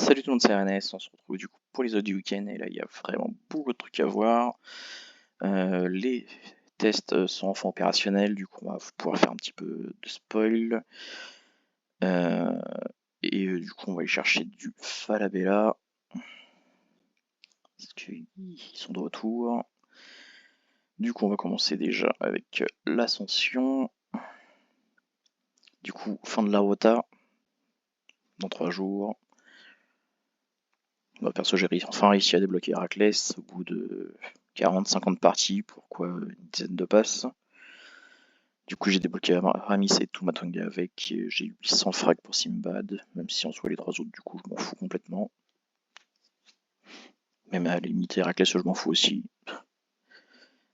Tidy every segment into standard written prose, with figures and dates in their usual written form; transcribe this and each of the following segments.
Salut tout le monde, c'est RNS, on se retrouve du coup pour les autres du week-end et là il y a vraiment beaucoup de trucs à voir. Les tests sont enfin opérationnels, du coup on va pouvoir faire un petit peu de spoil. Euh, du coup on va aller chercher du Falabella. Parce qu'ils sont de retour. Du coup on va commencer déjà avec l'ascension. Du coup fin de la rota dans 3 jours. Moi, perso, j'ai enfin réussi à débloquer Héraclès au bout de 40-50 parties, pourquoi une dizaine de passes. Du coup, j'ai débloqué Ramis et Tumatonga avec, j'ai eu 800 frags pour Simbad, même si en soit les 3 autres, du coup, je m'en fous complètement. Même à la limite, Héraclès, je m'en fous aussi.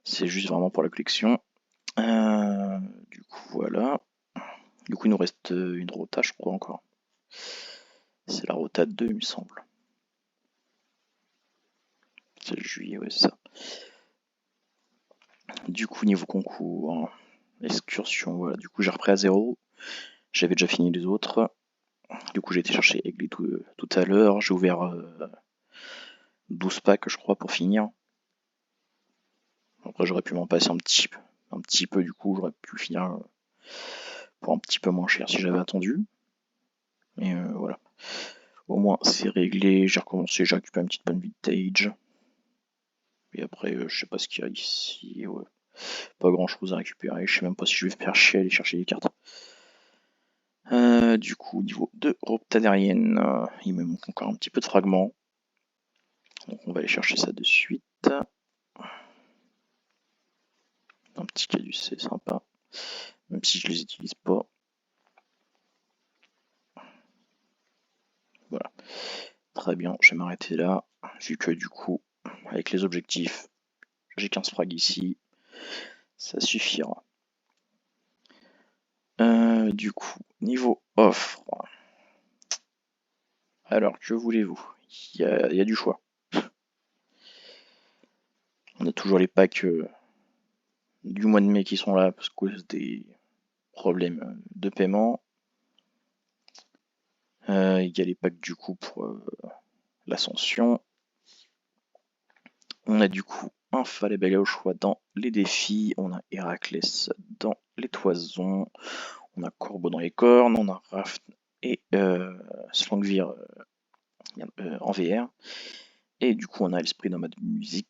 C'est juste vraiment pour la collection. Du coup, voilà. Du coup, il nous reste une rota, je crois, encore. C'est la rota 2, il me semble. C'est juillet, ouais, c'est ça. Du coup, niveau concours, excursion, voilà. Du coup, j'ai repris à 0. J'avais déjà fini les autres. Du coup, j'ai été chercher Egli tout à l'heure. J'ai ouvert 12 packs, je crois, pour finir. Après, j'aurais pu m'en passer un petit peu, du coup, j'aurais pu finir pour un petit peu moins cher si j'avais attendu. Mais voilà. Au moins, c'est réglé. J'ai recommencé, j'ai récupéré une petite bonne vintage. Et après, je sais pas ce qu'il y a ici. Ouais. Pas grand chose à récupérer. Je sais même pas si je vais faire chier à aller chercher des cartes. Du coup, niveau de Roptanerienne, il me manque encore un petit peu de fragments. Donc on va aller chercher ça de suite. Un petit caduce, c'est sympa. Même si je les utilise pas. Voilà. Très bien, je vais m'arrêter là. Vu que du coup, avec les objectifs, j'ai 15 frags ici. Ça suffira. Du coup, niveau offre. Alors, que voulez-vous? Il y a du choix. On a toujours les packs du mois de mai qui sont là parce que des problèmes de paiement. Il y a les packs du coup pour l'ascension. On a du coup un Falabella au choix dans les défis. On a Héraclès dans les toisons. On a Corbeau dans les cornes. On a Raft et Slangvir en VR. Et du coup, on a l'esprit nomade musique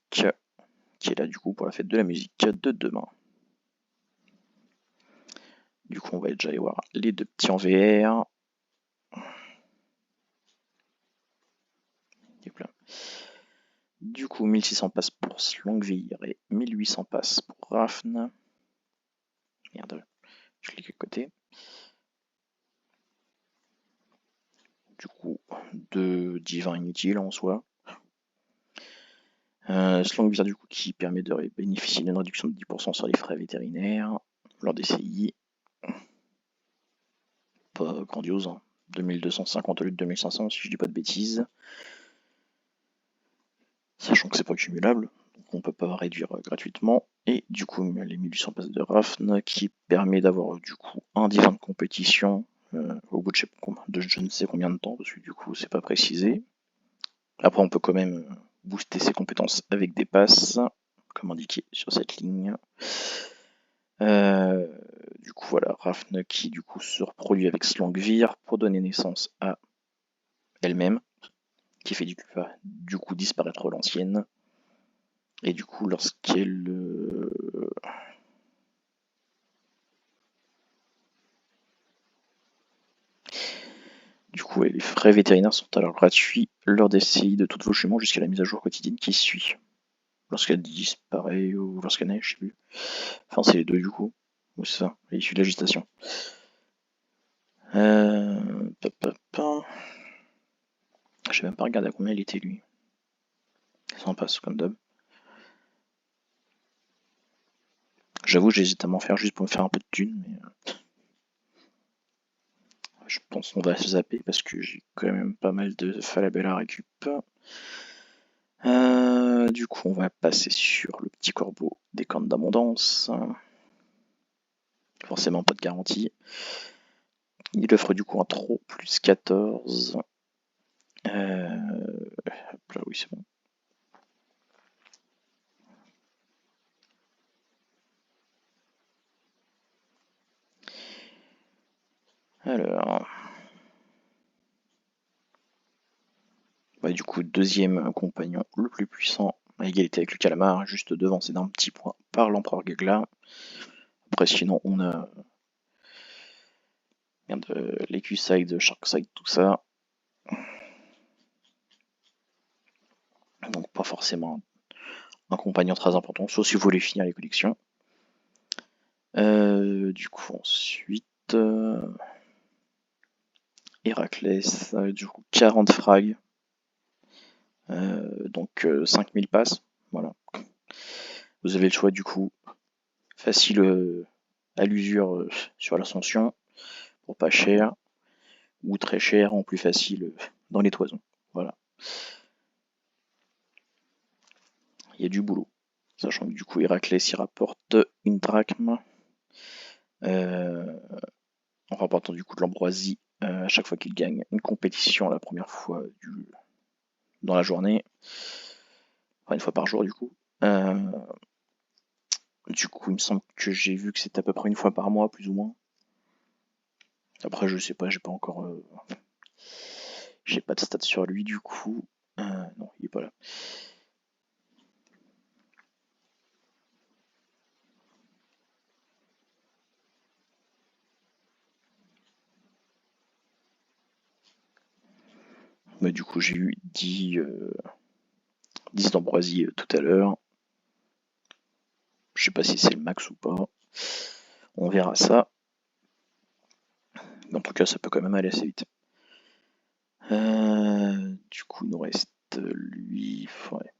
qui est là du coup pour la fête de la musique de demain. Du coup, on va déjà aller voir les deux petits en VR. Du coup, 1600 passes pour Slangvir et 1800 passes pour Rafn. Merde, je clique à côté. Du coup, 2 divins inutiles en soi. Slangvir du coup qui permet de bénéficier d'une réduction de 10% sur les frais vétérinaires lors des CI. Pas grandiose, hein. 2250 au lieu de 2500 si je dis pas de bêtises. Sachant que c'est pas cumulable, donc on peut pas réduire gratuitement. Et du coup les 1800 passes de Rafn qui permet d'avoir du coup un divin de compétition au bout de je ne sais combien de temps, parce que du coup c'est pas précisé. Après on peut quand même booster ses compétences avec des passes, comme indiqué sur cette ligne. Du coup voilà, Rafn qui du coup se reproduit avec Slangvir pour donner naissance à elle-même, qui fait du coup disparaître l'ancienne. Et du coup lorsqu'elle Du coup, les frais vétérinaires sont alors gratuits lors des CI de toutes vos juments jusqu'à la mise à jour quotidienne qui suit. Lorsqu'elle disparaît ou lorsqu'elle naît, je sais plus. Enfin, c'est les deux du coup. Oui, c'est ça, l'issue de la gestation. J'ai même pas regardé à combien il était lui. Ça en passe comme d'hab. J'avoue, j'hésite à m'en faire juste pour me faire un peu de thunes, mais je pense qu'on va se zapper parce que j'ai quand même pas mal de Falabella à récup. Du coup, on va passer sur le petit corbeau des cornes d'abondance. Forcément pas de garantie. Il offre du coup un trop plus 14. Hop là, oui, c'est bon. Alors, bah, du coup, deuxième compagnon le plus puissant, à égalité avec le calamar, juste devant, c'est d'un petit point par l'empereur Gegla. Après, sinon, on a l'Equuside, Sharkside, tout ça. Donc, pas forcément un compagnon très important, sauf si vous voulez finir les collections. Du coup, ensuite, Héraclès, du coup, 40 frags. Donc 5000 passes, voilà. Vous avez le choix du coup, facile à l'usure sur l'ascension, pour pas cher, ou très cher en plus facile dans les toisons. Voilà. Il y a du boulot. Sachant que du coup Héraclès il rapporte une drachme. En rapportant du coup de l'ambroisie à chaque fois qu'il gagne une compétition la première fois dans la journée. Enfin une fois par jour du coup. Du coup, il me semble que j'ai vu que c'était à peu près une fois par mois, plus ou moins. Après, je sais pas, j'ai pas encore. J'ai pas de stats sur lui, du coup. Non, il est pas là. Mais du coup, j'ai eu 10 d'ambroisie tout à l'heure. Je sais pas si c'est le max ou pas. On verra ça. En tout cas, ça peut quand même aller assez vite. Du coup, il nous reste lui. Ouais.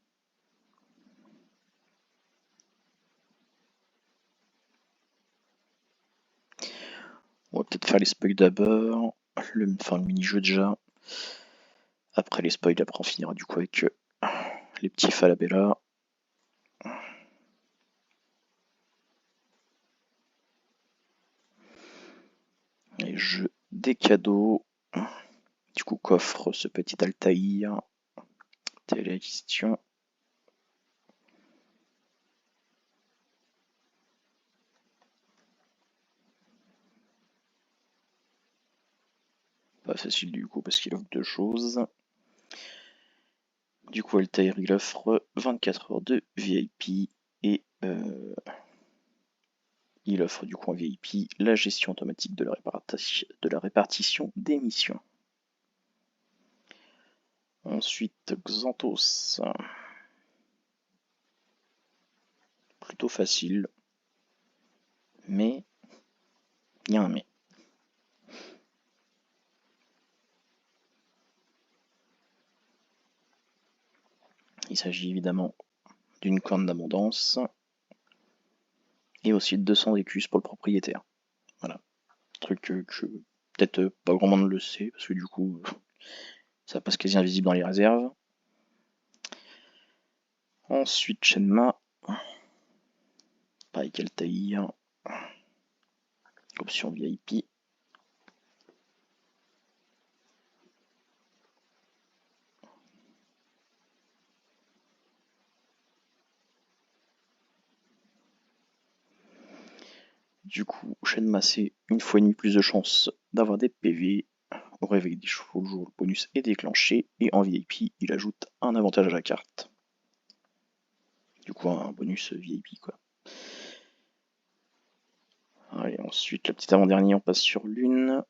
On va peut-être faire les spoils d'abord. Enfin, le mini-jeu déjà. Après les spoils, après on finira du coup avec les petits Falabella. Les jeux des cadeaux. Du coup, coffre ce petit Altaïr. Telle est la question. Pas facile du coup parce qu'il offre deux choses. Du coup, Altair il offre 24 heures de VIP et il offre du coup en VIP la gestion automatique de la répartition des missions. Ensuite, Xanthos. Plutôt facile. Mais, il y a un mais. Il s'agit évidemment d'une corne d'abondance et aussi de 200 écus pour le propriétaire. Voilà. Truc que peut-être pas grand monde le sait parce que du coup ça passe quasi invisible dans les réserves. Ensuite Shenma. Pareil qu'Altaïr. Option VIP. Du coup, Shenma c'est une fois et demie plus de chance d'avoir des PV. Au réveil des chevaux le jour, le bonus est déclenché et en VIP il ajoute un avantage à la carte. Du coup un bonus VIP quoi. Allez, ensuite, la petite avant-dernière, on passe sur l'une.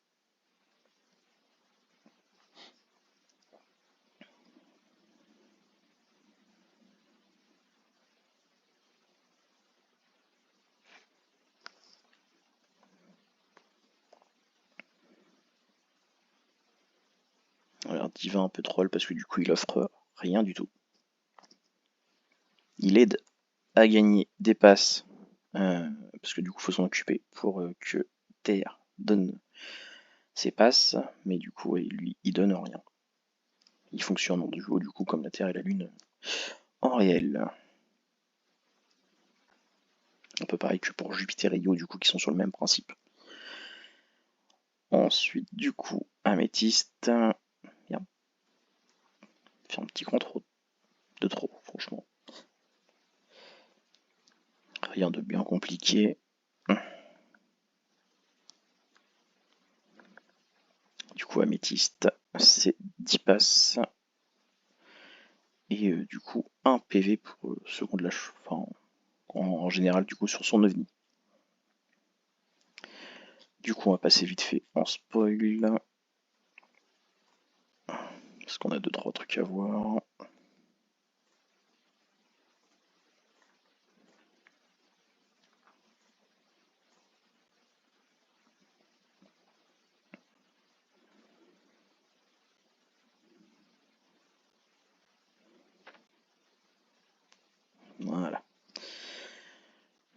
Alors, Divin un peu troll parce que du coup, il offre rien du tout. Il aide à gagner des passes parce que du coup, il faut s'en occuper pour que Terre donne ses passes, mais du coup, lui, il donne rien. Il fonctionne en duo, du coup, comme la Terre et la Lune en réel. Un peu pareil que pour Jupiter et Io, du coup, qui sont sur le même principe. Ensuite, du coup, Améthyste. C'est un petit contrôle de trop, franchement. Rien de bien compliqué. Du coup, améthyste, c'est 10 passes. Et du coup, 1 PV pour seconde lâche. Enfin, en général, du coup, sur son ovni. Du coup, on va passer vite fait en spoil. Parce qu'on a 2-3 trucs à voir. Voilà.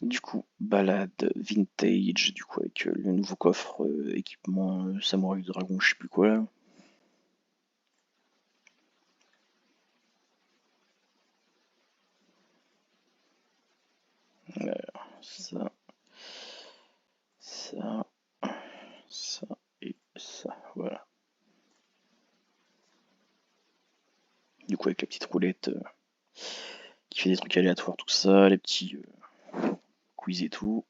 Du coup, balade vintage, du coup avec le nouveau coffre équipement samouraï dragon, je sais plus quoi là. Ça, ça, ça et ça, voilà. Du coup avec la petite roulette qui fait des trucs aléatoires, tout ça, les petits quiz et tout.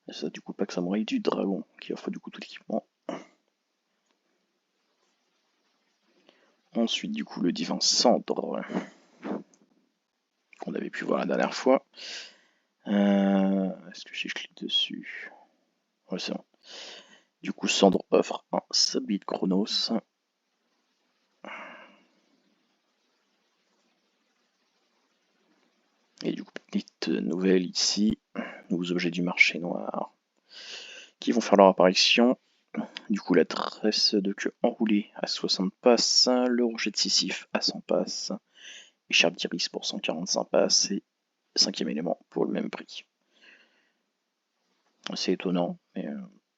Et ça du coup pack samouraï du dragon qui offre du coup tout l'équipement. Ensuite du coup le divin cendre qu'on avait pu voir la dernière fois. Est-ce que j'ai cliqué dessus? Ouais c'est bon. Du coup Cendre offre un Sabit Chronos. Et du coup petite nouvelle ici, nouveaux objets du marché noir qui vont faire leur apparition. Du coup la tresse de queue enroulée à 60 passes, le rocher de Sisyphe à 100 passes, écharpe d'iris pour 145 passes et 5ème élément pour le même prix. C'est étonnant, mais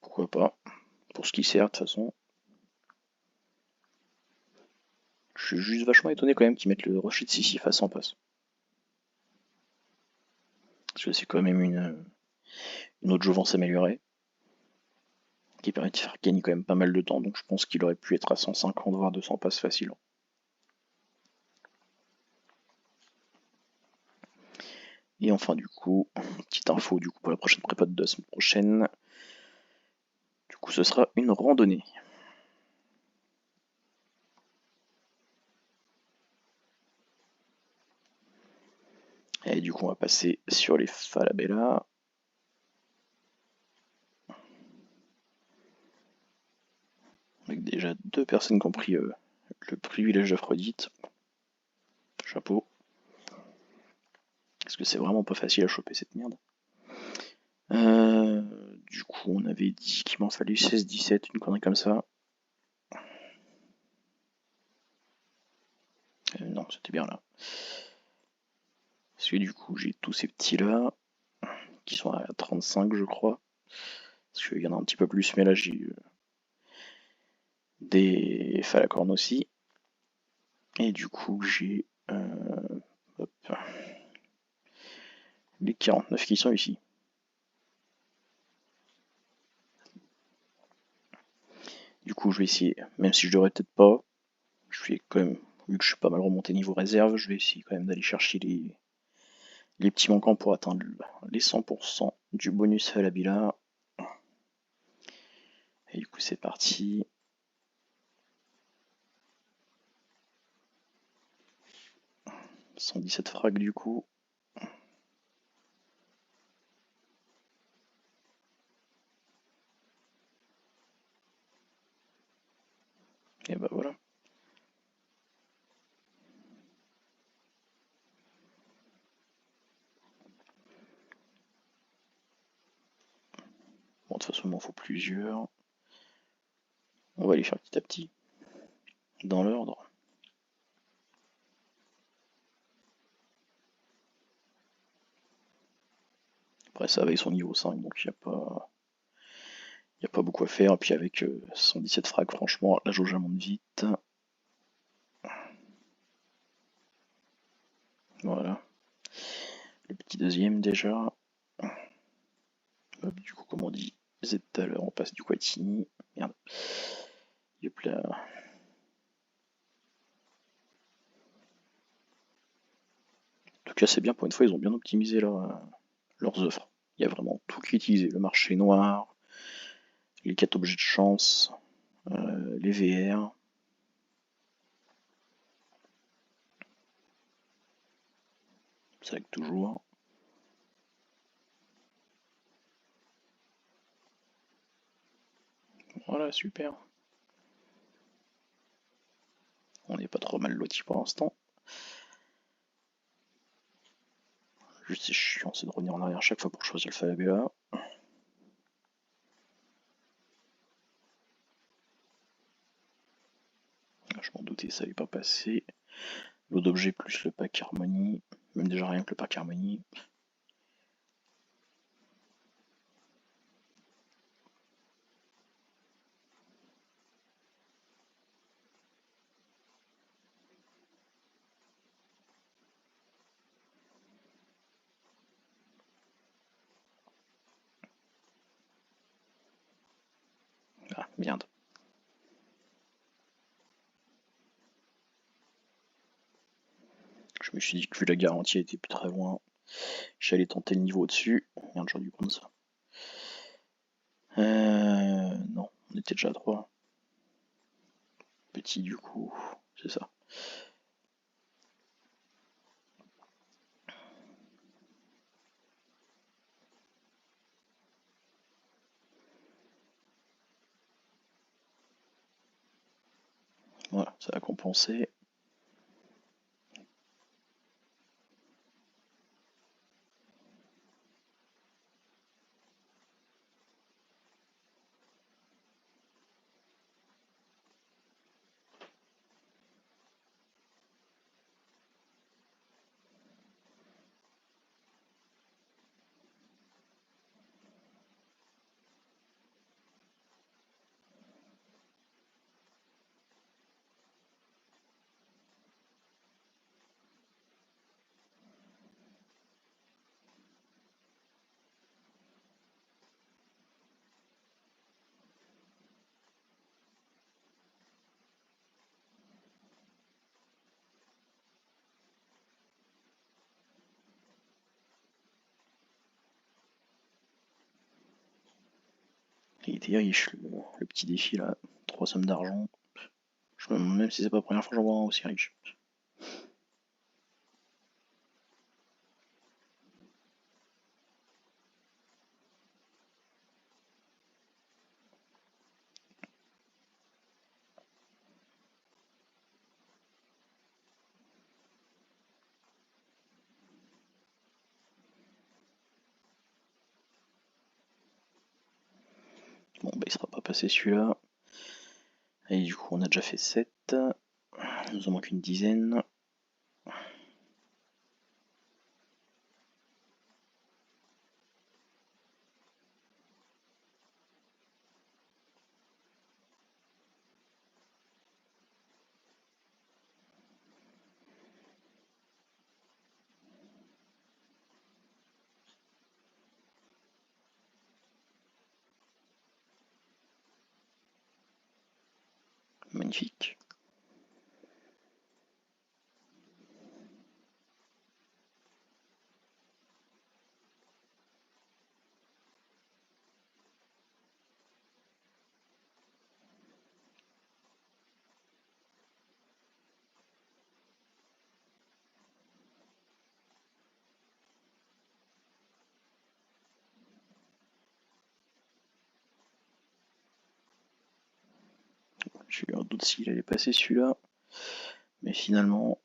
pourquoi pas, pour ce qui sert de toute façon. Je suis juste vachement étonné quand même qu'ils mettent le rocher de Sisyphe à 100 passes. Parce que c'est quand même une autre jouvence améliorée, qui permet de faire gagner quand même pas mal de temps, donc je pense qu'il aurait pu être à 150 voire 200 passes facilement. Et enfin du coup, petite info du coup pour la prochaine prépa de la semaine prochaine. Du coup ce sera une randonnée. Et du coup on va passer sur les Falabella. Avec déjà 2 personnes qui ont pris le privilège d'Aphrodite. Chapeau. Parce que c'est vraiment pas facile à choper cette merde. Du coup on avait dit qu'il m'en fallait 16-17, une connerie comme ça. Non, c'était bien là. Parce que du coup j'ai tous ces petits là, qui sont à 35 je crois. Parce qu'il y en a un petit peu plus, mais là j'ai des Falacornes aussi. Et du coup j'ai les 49 qui sont ici. Du coup je vais essayer, même si je devrais peut-être pas, je vais quand même, vu que je suis pas mal remonté niveau réserve, je vais essayer quand même d'aller chercher les petits manquants pour atteindre les 100% du bonus à la Bila. Et du coup c'est parti. « 117 frags du coup. Et bah voilà. Bon, de toute façon il m'en faut plusieurs. On va les faire petit à petit. Dans l'ordre. Après ça avec son niveau 5, donc il n'y a pas beaucoup à faire. Et puis avec 117 frags, franchement, la jauge monte vite. Voilà. Le petit deuxième déjà. Hop, du coup, comme on dit, Z tout à l'heure, on passe du Quatini. Merde. Yop là. cas, c'est bien, pour une fois, ils ont bien optimisé leurs offres. Il y a vraiment tout qui est utilisé. Le marché noir, les 4 objets de chance, les VR. C'est vrai que toujours. Voilà, super. On n'est pas trop mal loti pour l'instant. Juste c'est chiant, c'est de revenir en arrière chaque fois pour choisir le Falabella. Je m'en doutais, ça allait pas passer. Lot d'objets plus le pack harmonie. Même déjà rien que le pack harmonie. Ah, merde. Je me suis dit que vu la garantie était plus très loin, j'allais tenter le niveau au-dessus. Merde, j'aurais dû prendre ça. Non, on était déjà à 3. Petit du coup, c'est ça. Voilà, ça a compensé. Il était riche le petit défi là. 3 sommes d'argent. Je me demande même si c'est pas la première fois que j'en vois un aussi riche. Bon bah il sera pas passé celui-là. Et du coup on a déjà fait 7. Il nous en manque une dizaine. Magnifique. J'ai eu un doute s'il allait passer celui-là. Mais finalement,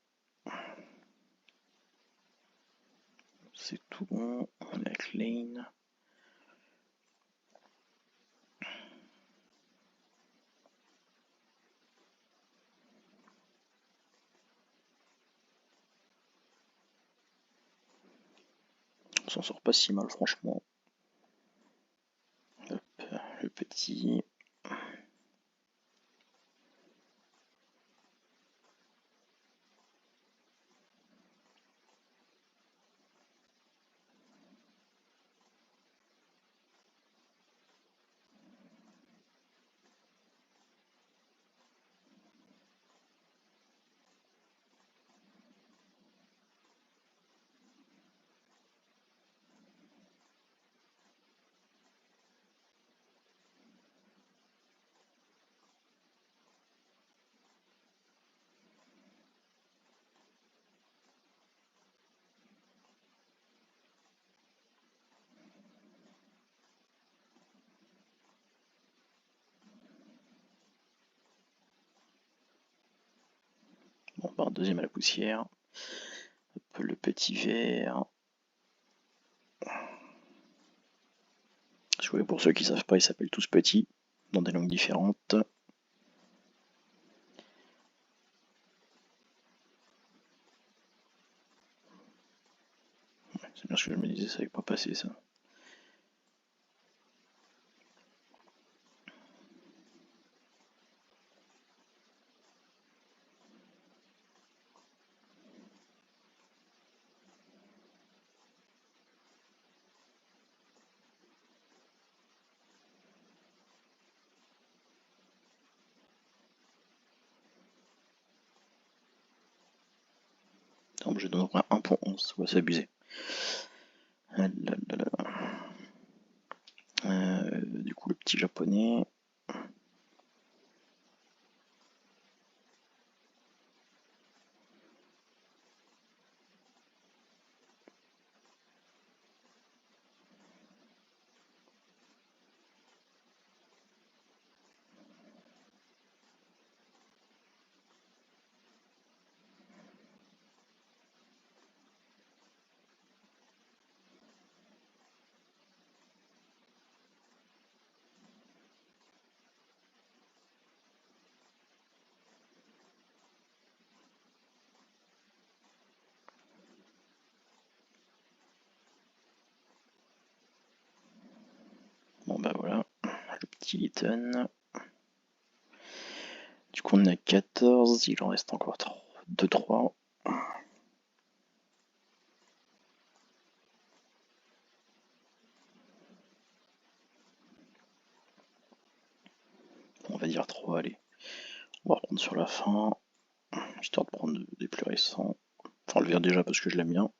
c'est tout bon. On est avec Lane. On s'en sort pas si mal franchement. Hop, le petit. Bon, bah, deuxième à la poussière. Hop, le petit vert. Pour ceux qui savent pas, ils s'appellent tous petits, dans des langues différentes. C'est bien ce que je me disais, ça n'avait pas passé ça. Donc je donne 1.11, ouais, c'est abusé. Du coup, le petit japonais. Bon bah voilà, le petit Lytton. Du coup on est à 14, il en reste encore 2-3. On va dire 3, allez. On va reprendre sur la fin, histoire de prendre des plus récents. Enfin le vert déjà parce que je l'aime bien.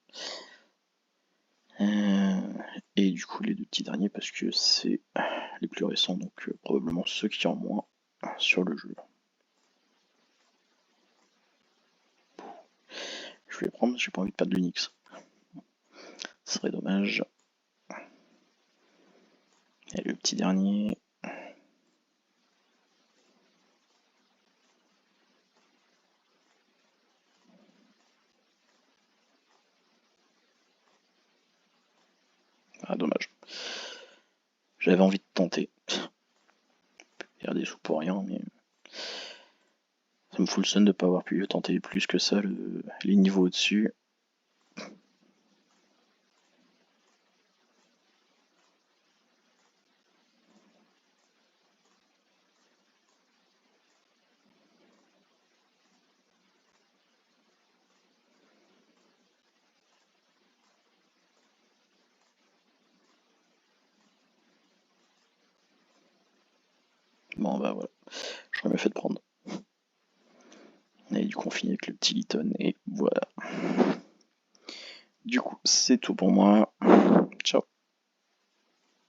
Et du coup les deux petits derniers parce que c'est les plus récents, donc probablement ceux qui ont moins sur le jeu. Je vais les prendre, j'ai pas envie de perdre l'Unix. Ce serait dommage. Et le petit dernier. Ah dommage. J'avais envie de tenter. Faire des sous pour rien, mais ça me fout le seum de pas avoir pu tenter plus que ça les niveaux au-dessus. Bon bah voilà, j'aurais mieux fait de prendre. Et du coup on finit avec le petit Lytton et voilà. Du coup c'est tout pour moi. Ciao.